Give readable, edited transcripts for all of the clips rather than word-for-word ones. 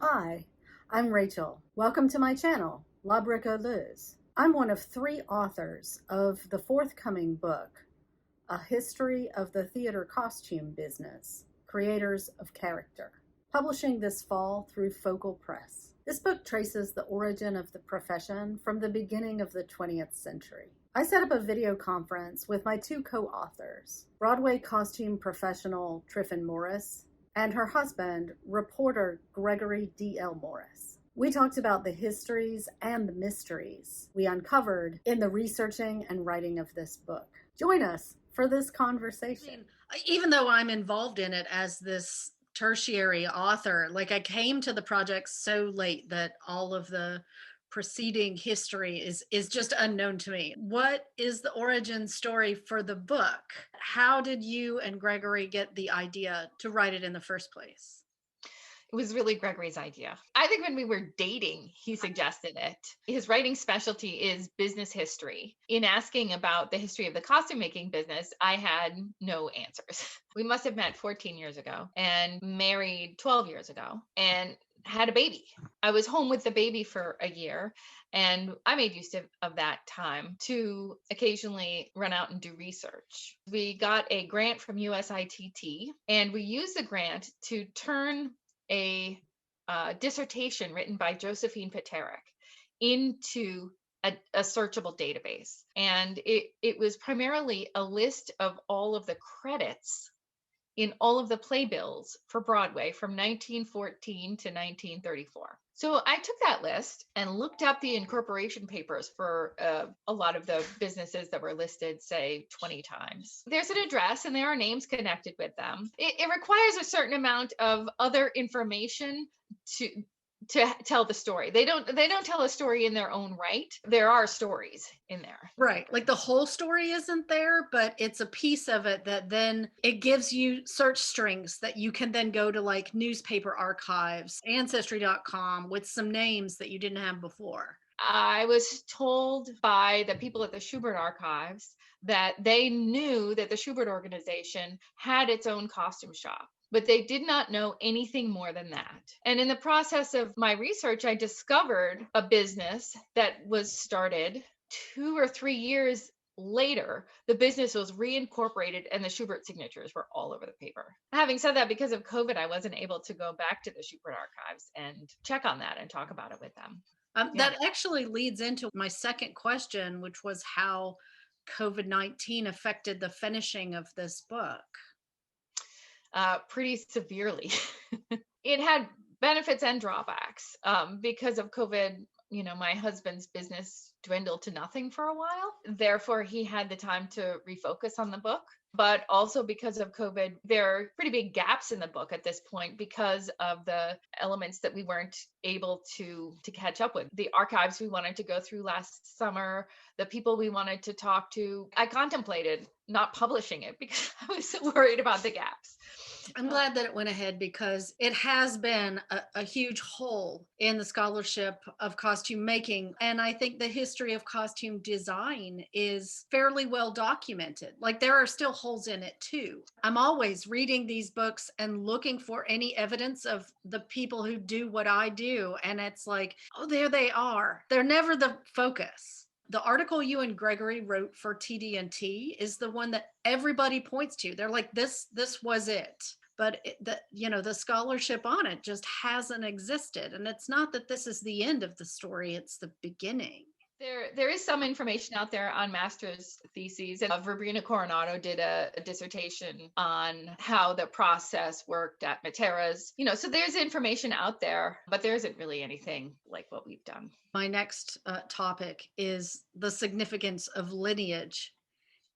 Hi, I'm Rachel. Welcome to my channel, La Bricoleuse. I'm one of 3 authors of the forthcoming book, A History of the Theater Costume Business, Creators of Character, publishing this fall through Focal Press. This book traces the origin of the profession from the beginning of the 20th century. I set up a video conference with my 2 co-authors, Broadway costume professional Diffen and her husband, reporter Gregory D.L. Morris. We talked about the histories and the mysteries we uncovered in the researching and writing of this book. Join us for this conversation. Even though I'm involved in it as this tertiary author, like I came to the project so late that all of the preceding history is just unknown to me. What is the origin story for the book? How did you and Gregory get the idea to write it in the first place? It was really Gregory's idea. I think when we were dating, he suggested it. His writing specialty is business history. In asking about the history of the costume making business, I had no answers. We must have met 14 years ago and married 12 years ago and had a baby. I was home with the baby for a year, and I made use of that time to occasionally run out and do research. We got a grant from USITT, and we used the grant to turn a dissertation written by Josephine Paterick into a searchable database. And it was primarily a list of all of the credits in all of the playbills for Broadway from 1914 to 1934. So I took that list and looked up the incorporation papers for a lot of the businesses that were listed, say 20 times. There's an address and there are names connected with them. It requires a certain amount of other information to tell the story. They don't tell a story in their own right. There are stories in there. Right. Like the whole story isn't there, but it's a piece of it that then it gives you search strings that you can then go to like newspaper archives, ancestry.com with some names that you didn't have before. I was told by the people at the Schubert Archives that they knew that the Schubert organization had its own costume shop, but they did not know anything more than that. And in the process of my research, I discovered a business that was started 2 or 3 years later. The business was reincorporated and the Schubert signatures were all over the paper. Having said that, because of COVID, I wasn't able to go back to the Schubert Archives and check on that and talk about it with them. That actually leads into my second question, which was how COVID-19 affected the finishing of this book. Pretty severely. It had benefits and drawbacks. Because of COVID, my husband's business dwindled to nothing for a while. Therefore, he had the time to refocus on the book. But also because of COVID, there are pretty big gaps in the book at this point because of the elements that we weren't able to catch up with. The archives we wanted to go through last summer, the people we wanted to talk to. I contemplated not publishing it because I was so worried about the gaps. I'm glad that it went ahead because it has been a huge hole in the scholarship of costume making. And I think the history of costume design is fairly well documented. Like there are still holes in it too. I'm always reading these books and looking for any evidence of the people who do what I do. And it's like, oh, there they are. They're never the focus. The article you and Gregory wrote for TD&T is the one that everybody points to. They're like, this was it. But the scholarship on it just hasn't existed. And it's not that this is the end of the story, it's the beginning. There is some information out there on master's theses. And Verbrina Coronado did a dissertation on how the process worked at Matera's. So there's information out there, but there isn't really anything like what we've done. My next topic is the significance of lineage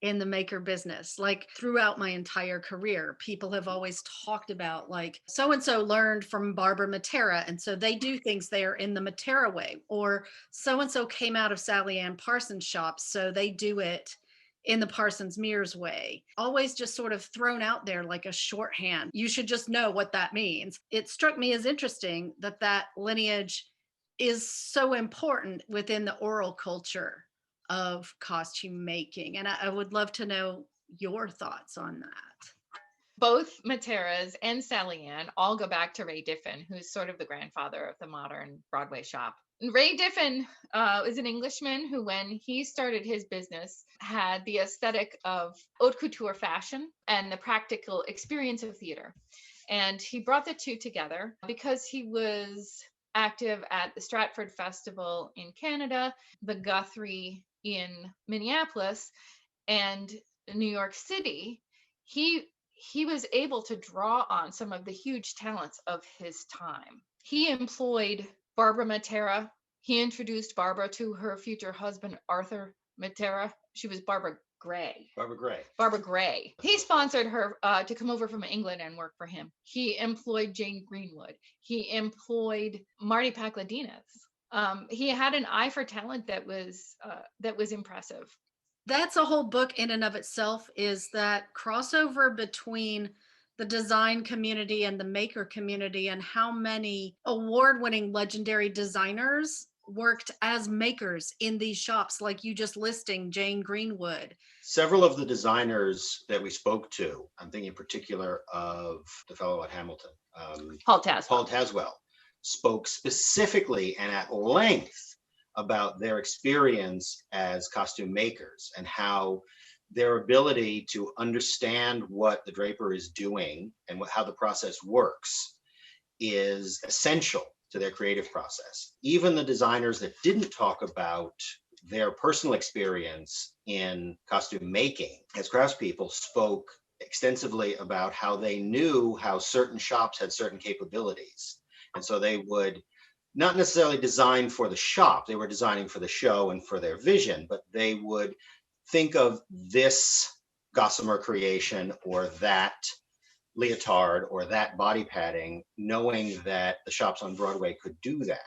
in the maker business. Like throughout my entire career, people have always talked about like so-and-so learned from Barbara Matera, and so they do things there in the Matera way, or so-and-so came out of Sally Ann Parsons' shop, so they do it in the Parsons Mears way. Always just sort of thrown out there like a shorthand. You should just know what that means. It struck me as interesting that lineage is so important within the oral culture of costume making. And I would love to know your thoughts on that. Both Materas and Sally Ann all go back to Ray Diffen, who's sort of the grandfather of the modern Broadway shop. Ray Diffen is an Englishman who, when he started his business, had the aesthetic of haute couture fashion and the practical experience of theater. And he brought the two together because he was active at the Stratford Festival in Canada, the Guthrie in Minneapolis, and New York City. He was able to draw on some of the huge talents of his time. He employed Barbara Matera. He introduced Barbara to her future husband, Arthur Matera. She was Barbara Gray. Barbara Gray. He sponsored her to come over from England and work for him. He employed Jane Greenwood. He employed Marty Pakladinas. He had an eye for talent that was impressive. That's a whole book in and of itself, is that crossover between the design community and the maker community, and how many award-winning legendary designers worked as makers in these shops, like you just listing Jane Greenwood. Several of the designers that we spoke to, I'm thinking in particular of the fellow at Hamilton, Paul Tazwell, spoke specifically and at length about their experience as costume makers and how their ability to understand what the draper is doing and how the process works is essential to their creative process. Even the designers that didn't talk about their personal experience in costume making as craftspeople spoke extensively about how they knew how certain shops had certain capabilities. And so they would not necessarily design for the shop, they were designing for the show and for their vision, but they would think of this gossamer creation or that leotard or that body padding, knowing that the shops on Broadway could do that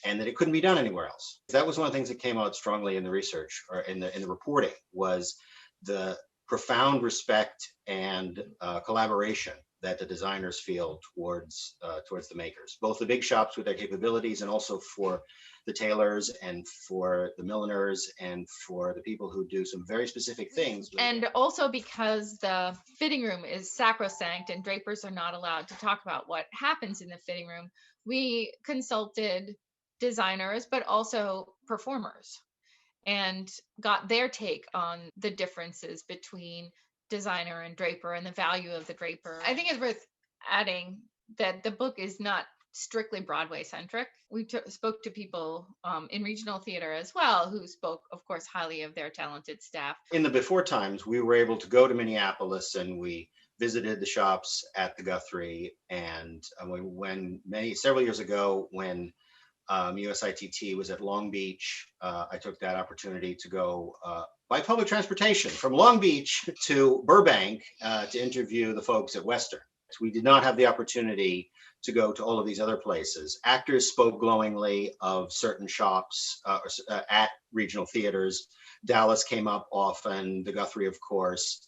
and that it couldn't be done anywhere else. That was one of the things that came out strongly in the research or in the reporting, was the profound respect and collaboration that the designers feel towards the makers, both the big shops with their capabilities and also for the tailors and for the milliners and for the people who do some very specific things. And also because the fitting room is sacrosanct and drapers are not allowed to talk about what happens in the fitting room, we consulted designers, but also performers, and got their take on the differences between designer and draper and the value of the draper. I think it's worth adding that the book is not strictly Broadway centric. We spoke to people in regional theater as well, who spoke, of course, highly of their talented staff. In the before times, we were able to go to Minneapolis and we visited the shops at the Guthrie. And several years ago, when USITT was at Long Beach, I took that opportunity to go by public transportation from Long Beach to Burbank to interview the folks at Western. We did not have the opportunity to go to all of these other places. Actors spoke glowingly of certain shops at regional theaters. Dallas came up often, the Guthrie, of course.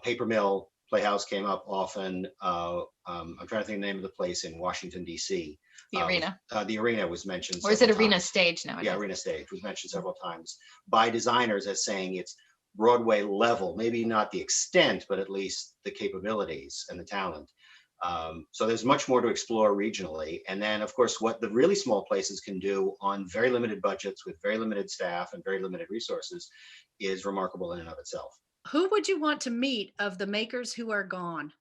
Paper Mill Playhouse came up often. I'm trying to think of the name of the place in Washington, D.C. The Arena. The Arena was mentioned. Or is it Arena Stage now? Yeah, Arena Stage was mentioned several times by designers as saying it's Broadway level, maybe not the extent, but at least the capabilities and the talent. So there's much more to explore regionally. And then, of course, what the really small places can do on very limited budgets with very limited staff and very limited resources is remarkable in and of itself. Who would you want to meet of the makers who are gone?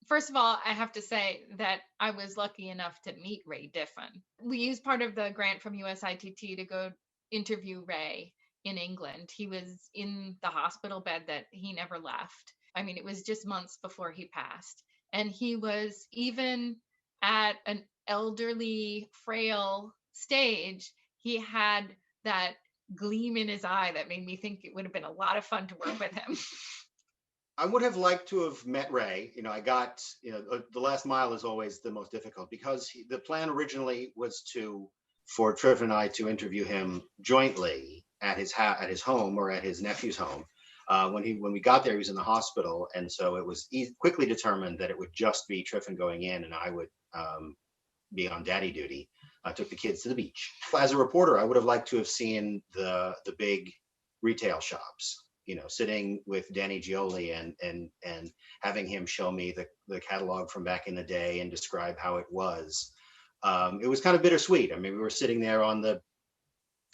First of all, I have to say that I was lucky enough to meet Ray Diffen. We used part of the grant from USITT to go interview Ray in England. He was in the hospital bed that he never left. I mean, it was just months before he passed. And he was, even at an elderly, frail stage, he had that gleam in his eye that made me think it would have been a lot of fun to work with him. I would have liked to have met Ray. The last mile is always the most difficult, because the plan originally was for Triff and I to interview him jointly at his home or at his nephew's home. When we got there, he was in the hospital, and so it was quickly determined that it would just be Triffin going in, and I would be on daddy duty. I took the kids to the beach. As a reporter, I would have liked to have seen the big retail shops, sitting with Danny Geoly and having him show me the catalog from back in the day and describe how it was. It was kind of bittersweet. I mean, we were sitting there on the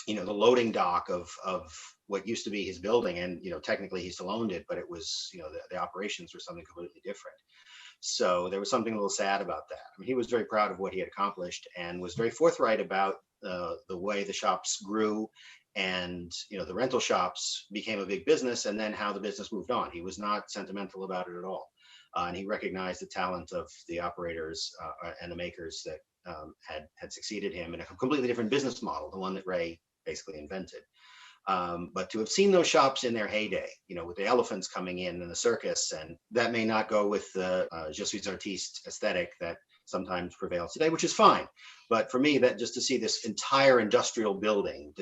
loading dock of what used to be his building, and technically he still owned it, but it was the operations were something completely different. So there was something a little sad about that. I mean, he was very proud of what he had accomplished and was very forthright about the way the shops grew, and the rental shops became a big business, and then how the business moved on. He was not sentimental about it at all, and he recognized the talent of the operators and the makers that had succeeded him in a completely different business model, the one that Ray basically invented. But to have seen those shops in their heyday, with the elephants coming in and the circus, and that may not go with the je suis artiste aesthetic that sometimes prevails today, which is fine. But for me, that just to see this entire industrial building,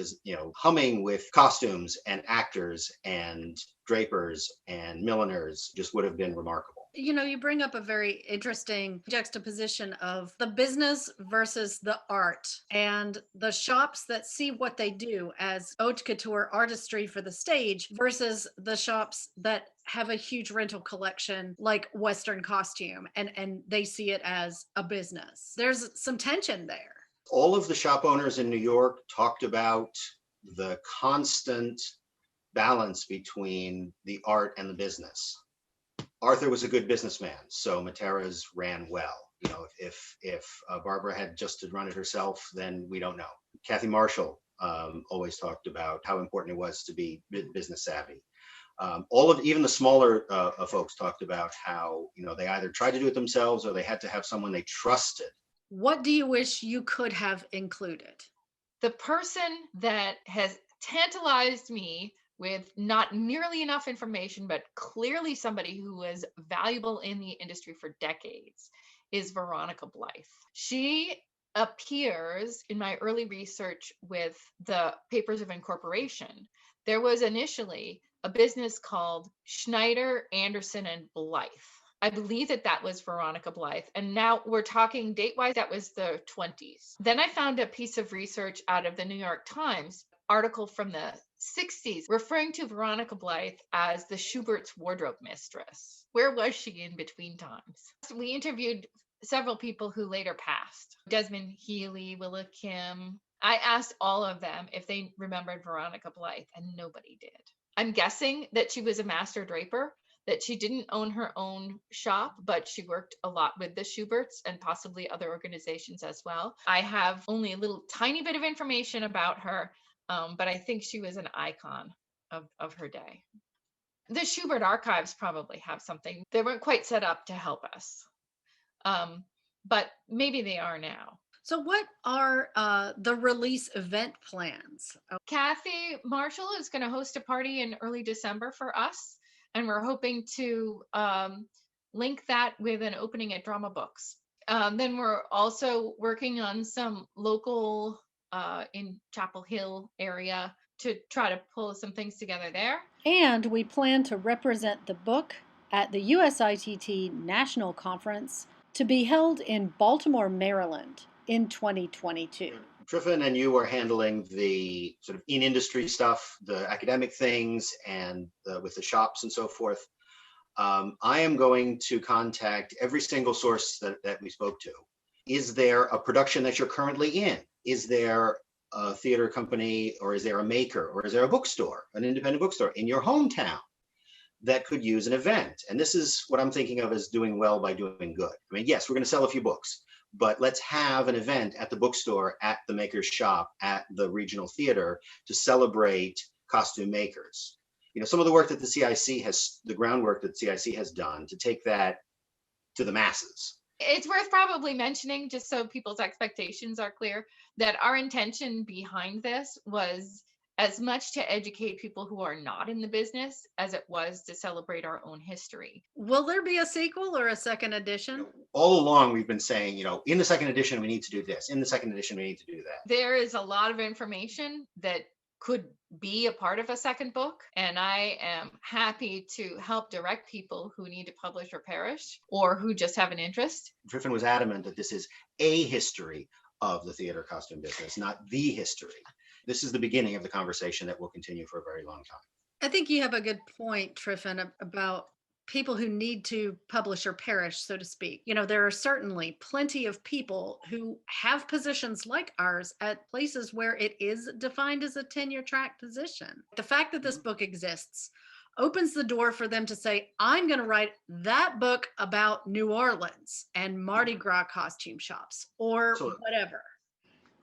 humming with costumes and actors and drapers and milliners, just would have been remarkable. You bring up a very interesting juxtaposition of the business versus the art, and the shops that see what they do as haute couture artistry for the stage versus the shops that have a huge rental collection like Western costume, and they see it as a business. There's some tension there. All of the shop owners in New York talked about the constant balance between the art and the business. Arthur was a good businessman, so Matera's ran well. If Barbara had just to run it herself, then we don't know. Kathy Marshall always talked about how important it was to be business savvy. Even the smaller folks talked about how they either tried to do it themselves or they had to have someone they trusted. What do you wish you could have included? The person that has tantalized me with not nearly enough information, but clearly somebody who was valuable in the industry for decades, is Veronica Blythe. She appears in my early research with the Papers of Incorporation. There was initially a business called Schneider, Anderson, and Blythe. I believe that was Veronica Blythe. And now we're talking date-wise, that was the 20s. Then I found a piece of research out of the New York Times article from the 60s referring to Veronica Blythe as the Schubert's wardrobe mistress. Where was she in between times? We interviewed several people who later passed. Desmond Healy, Willa Kim. I asked all of them if they remembered Veronica Blythe, and nobody did. I'm guessing that she was a master draper, that she didn't own her own shop, but she worked a lot with the Schuberts and possibly other organizations as well. I have only a little tiny bit of information about her, but I think she was an icon of her day. The Schubert archives probably have something. They weren't quite set up to help us, but maybe they are now. So what are the release event plans? Kathy Marshall is going to host a party in early December for us, and we're hoping to link that with an opening at Drama Books. Then we're also working on some local in Chapel Hill area to try to pull some things together there. And we plan to represent the book at the USITT National Conference to be held in Baltimore, Maryland in 2022. Diffen and you are handling the sort of in-industry stuff, the academic things, and with the shops and so forth. I am going to contact every single source that we spoke to. Is there a production that you're currently in? Is there a theater company, or is there a maker, or is there a bookstore, an independent bookstore in your hometown that could use an event? And this is what I'm thinking of as doing well by doing good. I mean, yes, we're going to sell a few books, but let's have an event at the bookstore, at the maker's shop, at the regional theater to celebrate costume makers. Some of the work that the CIC the groundwork that CIC has done to take that to the masses. It's worth probably mentioning, just so people's expectations are clear, that our intention behind this was as much to educate people who are not in the business as it was to celebrate our own history. Will there be a sequel or a second edition? All along, we've been saying, in the second edition, we need to do this. In the second edition, we need to do that. There is a lot of information that could be a part of a second book, and I am happy to help direct people who need to publish or perish, or who just have an interest. Diffen was adamant that this is a history of the theater costume business, not the history. This is the beginning of the conversation that will continue for a very long time. I think you have a good point, Triffin, about people who need to publish or perish, so to speak. There are certainly plenty of people who have positions like ours at places where it is defined as a tenure track position. The fact that this book exists opens the door for them to say, I'm going to write that book about New Orleans and Mardi Gras costume shops or whatever.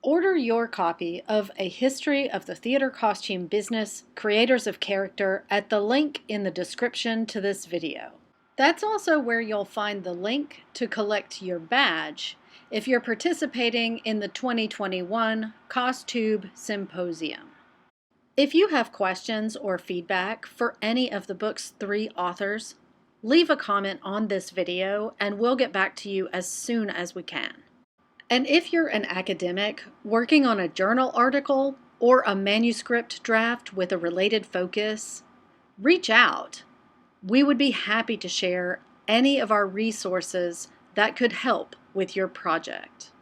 Order your copy of A History of the Theater Costume Business, Creators of Character at the link in the description to this video. That's also where you'll find the link to collect your badge if you're participating in the 2021 CosTube Symposium. If you have questions or feedback for any of the book's 3 authors, leave a comment on this video and we'll get back to you as soon as we can. And if you're an academic working on a journal article or a manuscript draft with a related focus, reach out. We would be happy to share any of our resources that could help with your project.